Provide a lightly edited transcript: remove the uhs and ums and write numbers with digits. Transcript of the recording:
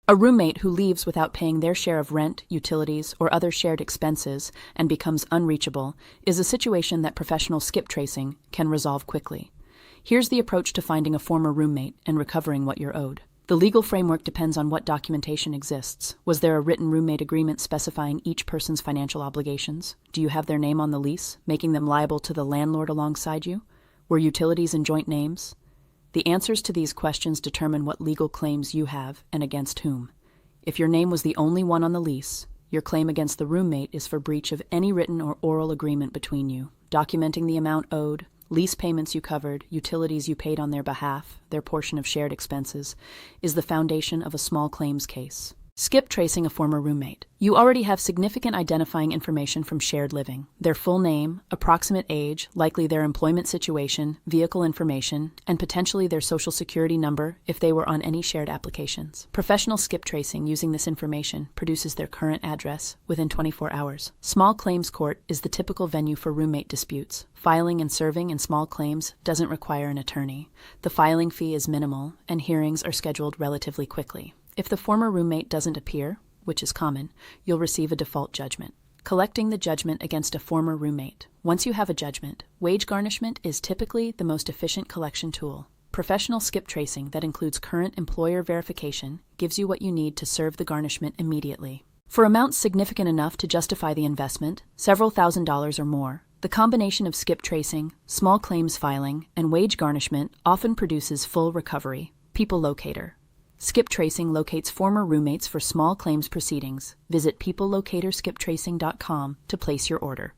A roommate who leaves without paying their share of rent, utilities, or other shared expenses and becomes unreachable is a situation that professional skip tracing can resolve quickly. Here's the approach to finding a former roommate and recovering what you're owed. The legal framework depends on what documentation exists. Was there a written roommate agreement specifying each person's financial obligations? Do you have their name on the lease, making them liable to the landlord alongside you? Were utilities in joint names? The answers to these questions determine what legal claims you have and against whom. If your name was the only one on the lease, your claim against the roommate is for breach of any written or oral agreement between you, documenting the amount owed, lease payments you covered, utilities you paid on their behalf, their portion of shared expenses, is the foundation of a small claims case. Skip tracing a former roommate. You already have significant identifying information from shared living: their full name, approximate age, likely their employment situation, vehicle information, and potentially their social security number if they were on any shared applications. Professional skip tracing using this information produces their current address within 24 hours. Small claims court is the typical venue for roommate disputes. Filing and serving in small claims doesn't require an attorney. The filing fee is minimal, and hearings are scheduled relatively quickly. If the former roommate doesn't appear, which is common, you'll receive a default judgment. Collecting the judgment against a former roommate. Once you have a judgment, wage garnishment is typically the most efficient collection tool. Professional skip tracing that includes current employer verification gives you what you need to serve the garnishment immediately. For amounts significant enough to justify the investment, several $1,000s or more, the combination of skip tracing, small claims filing, and wage garnishment often produces full recovery. People Locator. Skip tracing locates former roommates for small claims proceedings. Visit peoplelocatorskiptracing.com to place your order.